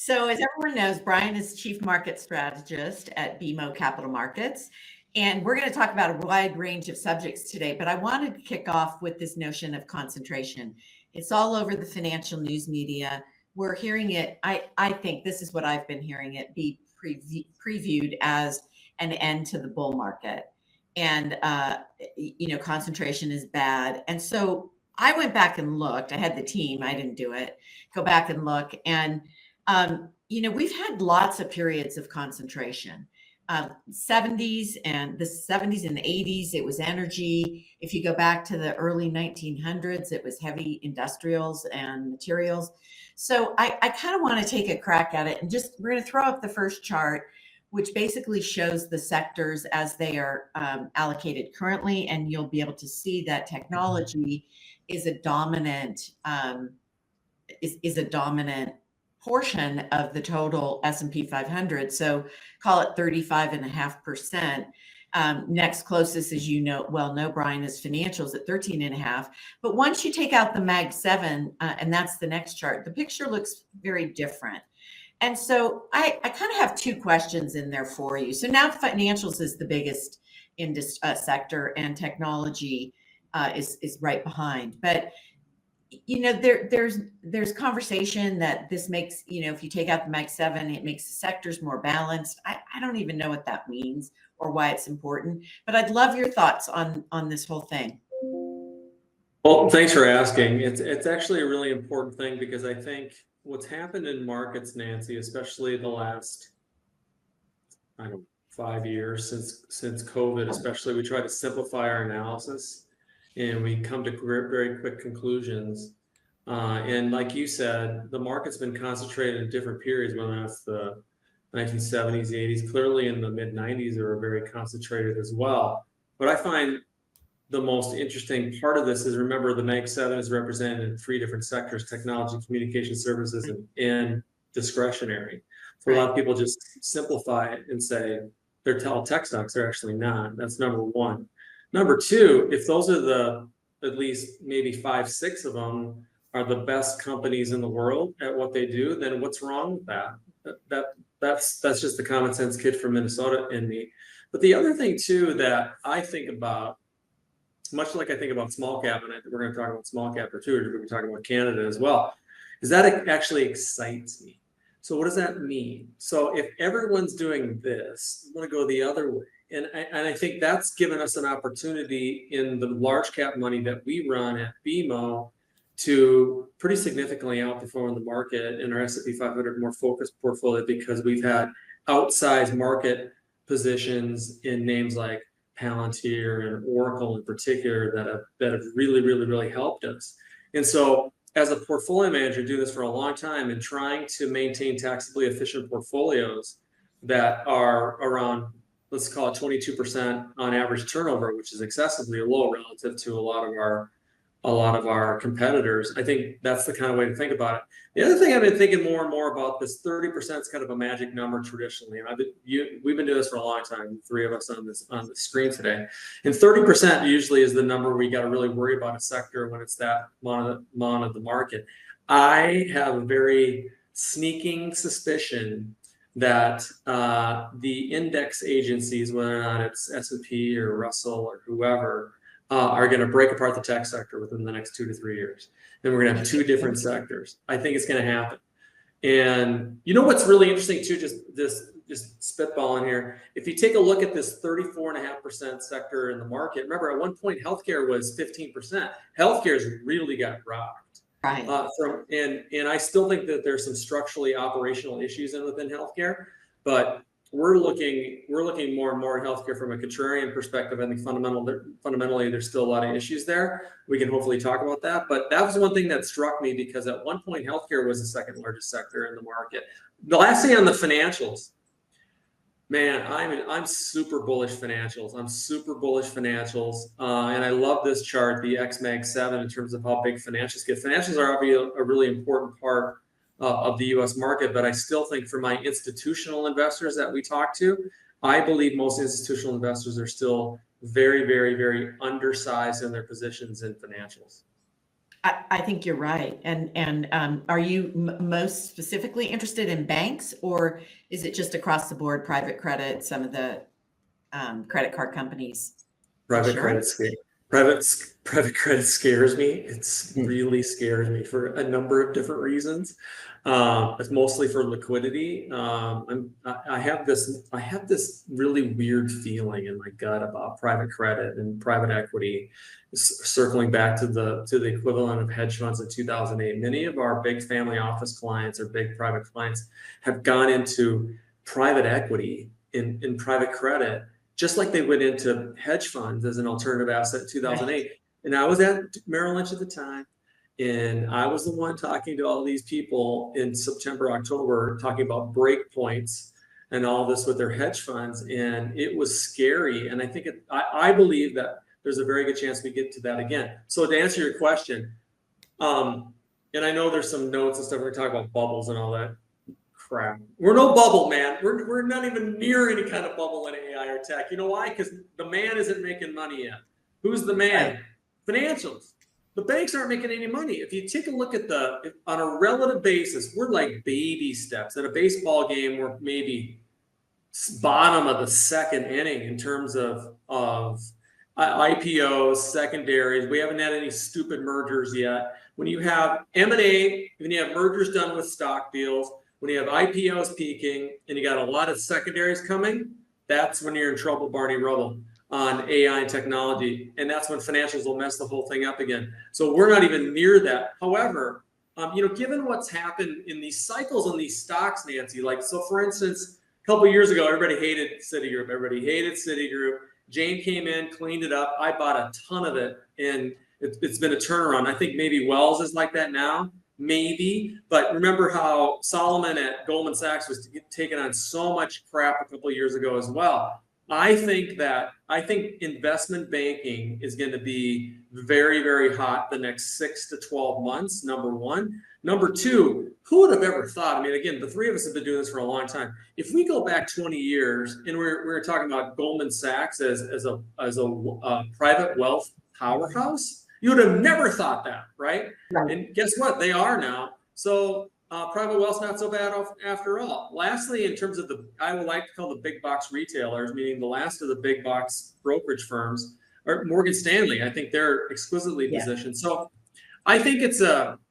So, as everyone knows, Brian is Chief Market Strategist at BMO Capital Markets. And we're going to talk about a wide range of subjects today, but I wanted to kick off with this notion of concentration. It's all over the financial news media. We're hearing it, I think this is what I've been hearing it be previewed as an end to the bull market. And, concentration is bad. And so I went back and looked. I had the team, I didn't do it. Go back and look. And we've had lots of periods of concentration. 70s and the 70s and the 80s, it was energy. If you go back to the early 1900s, it was heavy industrials and materials. So I kind of want to take a crack at it and we're going to throw up the first chart, which basically shows the sectors as they are allocated currently. And you'll be able to see that technology is a dominant portion of the total S&P 500. So call it 35.5%. Next closest, as you know, Brian, is financials at 13.5. But once you take out the Mag 7, and that's the next chart, the picture looks very different. And so I kind of have two questions in there for you. So now financials is the biggest sector, and technology is right behind. But there's conversation that this makes, if you take out the Mag 7, it makes the sectors more balanced. I don't even know what that means or why it's important, but I'd love your thoughts on this whole thing. Well, thanks for asking. It's actually a really important thing, because I think what's happened in markets, Nancy, especially the last, 5 years since COVID, especially, we try to simplify our analysis and we come to very quick conclusions. And like you said, the market's been concentrated in different periods, whether that's the 1970s, the 80s, clearly in the mid 90s, they were very concentrated as well. But I find the most interesting part of this is, remember, the Mag 7 is represented in 3 different sectors: technology, communication services, and discretionary. So a lot of people just simplify it and say they're all tech stocks. They're actually not. That's number one. Number two, if those are at least maybe 5, 6 of them are the best companies in the world at what they do, then what's wrong with that? That's just the common sense kid from Minnesota in me. But the other thing too that I think about, much like I think about small cap, and we're going to talk about small cap or two, we're going to be talking about Canada as well, is that it actually excites me. So what does that mean? So if everyone's doing this, I'm going to go the other way. And I think that's given us an opportunity in the large cap money that we run at BMO to pretty significantly outperform the market in our S&P 500 more focused portfolio, because we've had outsized market positions in names like Palantir and Oracle in particular that have really helped us. And so as a portfolio manager, doing this for a long time and trying to maintain taxably efficient portfolios that are around, let's call it 22% on average turnover, which is excessively low relative to a lot of our competitors. I think that's the kind of way to think about it. The other thing I've been thinking more and more about, this 30% is kind of a magic number traditionally, and we've been doing this for a long time, 3 of us on the screen today. And 30% usually is the number we got to really worry about a sector when it's that mon of the market. I have a very sneaking suspicion that the index agencies, whether or not it's S&P or Russell or whoever, are going to break apart the tech sector within the next 2 to 3 years. Then we're going to have 2 different sectors. I think it's going to happen. And you know what's really interesting too, just spitballing here, if you take a look at this 34.5% sector in the market, remember at one point healthcare was 15%. Healthcare's really got rocked. Right. And I still think that there's some structurally operational issues within healthcare, but we're looking more and more at healthcare from a contrarian perspective. I think fundamentally there's still a lot of issues there. We can hopefully talk about that, but that was one thing that struck me, because at one point healthcare was the second largest sector in the market. The last thing on the financials, man, I'm super bullish financials. And I love this chart, the X Mag 7, in terms of how big financials get. Financials are obviously a really important part of the U.S. market, but I still think for my institutional investors that we talk to, I believe most institutional investors are still very undersized in their positions in financials. I think you're right. And are you most specifically interested in banks, or is it just across the board, private credit, some of the credit card companies, Private credit insurance? scare private credit scares me. It's really scares me for a number of different reasons. It's mostly for liquidity. I have this really weird feeling in my gut about private credit and private equity. Circling back to the equivalent of hedge funds in 2008, many of our big family office clients or big private clients have gone into private equity in private credit, just like they went into hedge funds as an alternative asset in 2008. And I was at Merrill Lynch at the time, and I was the one talking to all these people in September, October, talking about break points and all this with their hedge funds. And it was scary. And I believe that there's a very good chance we get to that again. So to answer your question, and I know there's some notes and stuff, we're talking about bubbles and all that crap. We're no bubble, man. We're not even near any kind of bubble in AI or tech. You know why? Because the man isn't making money yet. Who's the man? Right. Financials. The banks aren't making any money. If you take a look at on a relative basis, we're like baby steps. At a baseball game, we're maybe bottom of the second inning in terms of IPOs, secondaries. We haven't had any stupid mergers yet. When you have M&A, when you have mergers done with stock deals, when you have IPOs peaking and you got a lot of secondaries coming, that's when you're in trouble, Barney Rubble, on AI and technology. And that's when financials will mess the whole thing up again. So we're not even near that. However, given what's happened in these cycles on these stocks, Nancy, so for instance, a couple of years ago, everybody hated Citigroup. Jane came in, cleaned it up. I bought a ton of it, and it's been a turnaround. I think maybe Wells is like that now. Maybe, but remember how Solomon at Goldman Sachs was taking on so much crap a couple of years ago as well. I think investment banking is going to be very, very hot the next 6 to 12 months, number one. Number two, who would have ever thought? I mean, again, the three of us have been doing this for a long time. If we go back 20 years and we're talking about Goldman Sachs as a private wealth powerhouse, you would have never thought that, right? And guess what? They are now. So private wealth's not so bad after all. Lastly, in terms of I would like to call the big box retailers, meaning the last of the big box brokerage firms, or Morgan Stanley. I think they're exquisitely positioned. So I think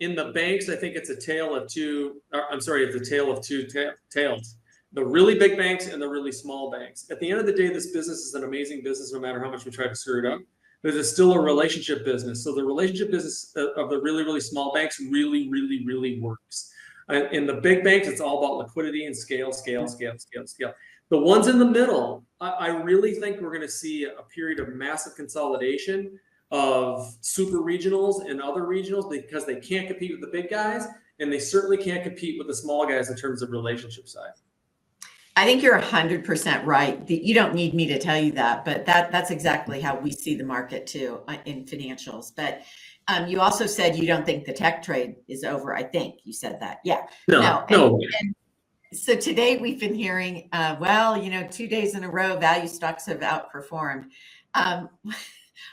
in the banks, I think it's a tale of two. It's a tale of two tails. The really big banks and the really small banks. At the end of the day, this business is an amazing business, no matter how much we try to screw it up. But it's still a relationship business. So the relationship business of the really, really small banks really, really, really works. In the big banks, it's all about liquidity and scale. The ones in the middle, I really think we're going to see a period of massive consolidation of super regionals and other regionals because they can't compete with the big guys, and they certainly can't compete with the small guys in terms of relationship side. I think you're 100% right. You don't need me to tell you that, but that's exactly how we see the market too in financials. But you also said you don't think the tech trade is over. I think you said that. Yeah. No. And so today we've been hearing, 2 days in a row, value stocks have outperformed.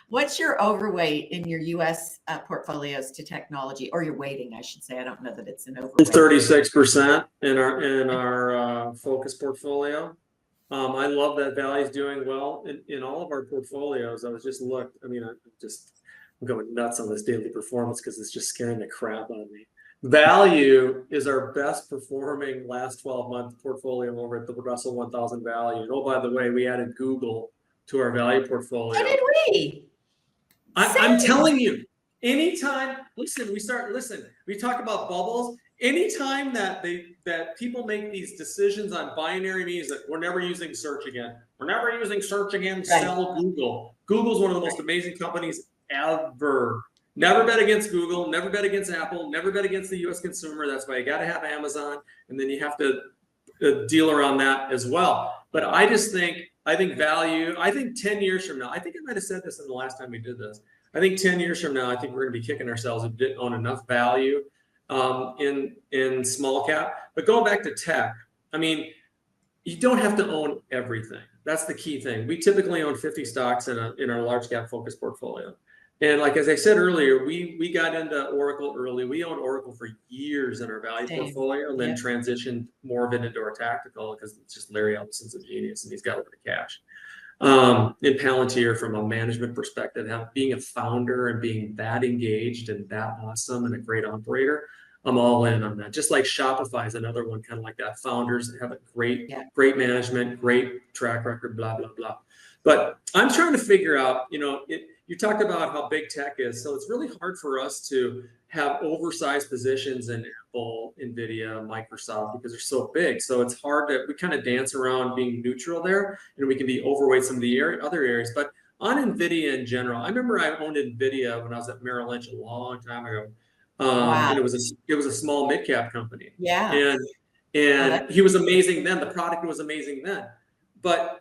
What's your overweight in your U.S. Portfolios to technology, or your weighting, I should say? I don't know that it's an overweight. 36% in our focus portfolio. I love that value is doing well in all of our portfolios. I'm going nuts on this daily performance because it's just scaring the crap out of me. Value is our best performing last 12-month portfolio over at the Russell 1000 Value. And oh, by the way, we added Google to our value portfolio. So did we. I'm telling you, anytime, we talk about bubbles. Anytime that people make these decisions on binary means that we're never using search again. We're never using search again. Sell Google. Google's one of the most amazing companies ever. Never bet against Google, never bet against Apple, never bet against the US consumer. That's why you got to have Amazon, and then you have to deal around that as well. But I think value, 10 years from now, I think I might have said this in the last time we did this. I think 10 years from now, I think we're going to be kicking ourselves if we didn't own enough value in small cap. But going back to tech, you don't have to own everything. That's the key thing. We typically own 50 stocks in our large cap focus portfolio. And like, as I said earlier, we got into Oracle early. We owned Oracle for years in our value Same. portfolio, and then Yep. transitioned more of it into our tactical, because it's just Larry Ellison's a genius and he's got a lot of cash. In Palantir, from a management perspective, being a founder and being that engaged and that awesome and a great operator, I'm all in on that. Just like Shopify is another one, kind of like that. Founders have a great management, great track record, blah, blah, blah. But I'm trying to figure out, you talked about how big tech is. So it's really hard for us to have oversized positions in Apple, NVIDIA, Microsoft, because they're so big. So it's hard we kind of dance around being neutral there, and we can be overweight some of the other areas. But on NVIDIA in general, I remember I owned NVIDIA when I was at Merrill Lynch a long time ago. Wow. And it was a small mid-cap company. Yeah. And he was amazing then. The product was amazing then. But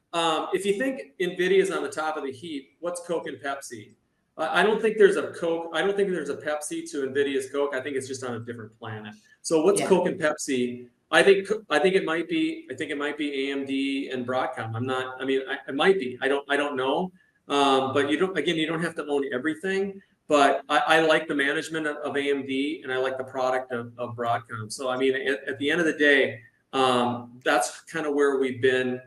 if you think NVIDIA is on the top of the heap, what's Coke and Pepsi? I don't think there's a Coke. I don't think there's a Pepsi to NVIDIA's Coke. I think it's just on a different planet. So what's Coke and Pepsi? I think it might be AMD and Broadcom. It might be. I don't know. But you don't have to own everything. But I like the management of AMD, and I like the product of Broadcom. So at the end of the day, that's kind of where we've been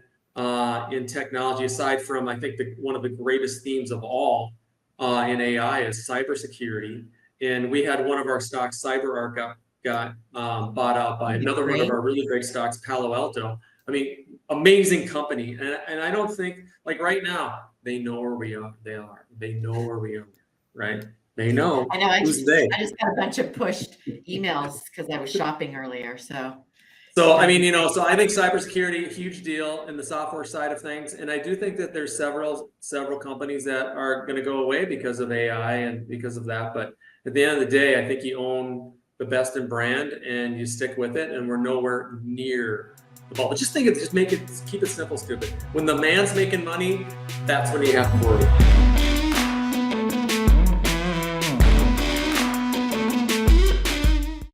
in technology. Aside from, I think one of the greatest themes of all in AI is cybersecurity. And we had one of our stocks, CyberArk, got bought out by another one of our really big stocks, Palo Alto. Amazing company. And I don't think, like right now, they know where we are. They know where we are, right? They know. I know. I just got a bunch of pushed emails because I was shopping earlier. So I think cybersecurity, huge deal in the software side of things. And I do think that there's several companies that are going to go away because of AI and because of that. But at the end of the day, I think you own the best in brand and you stick with it. And we're nowhere near the ball. But keep it simple, stupid. When the man's making money, that's when you have to worry.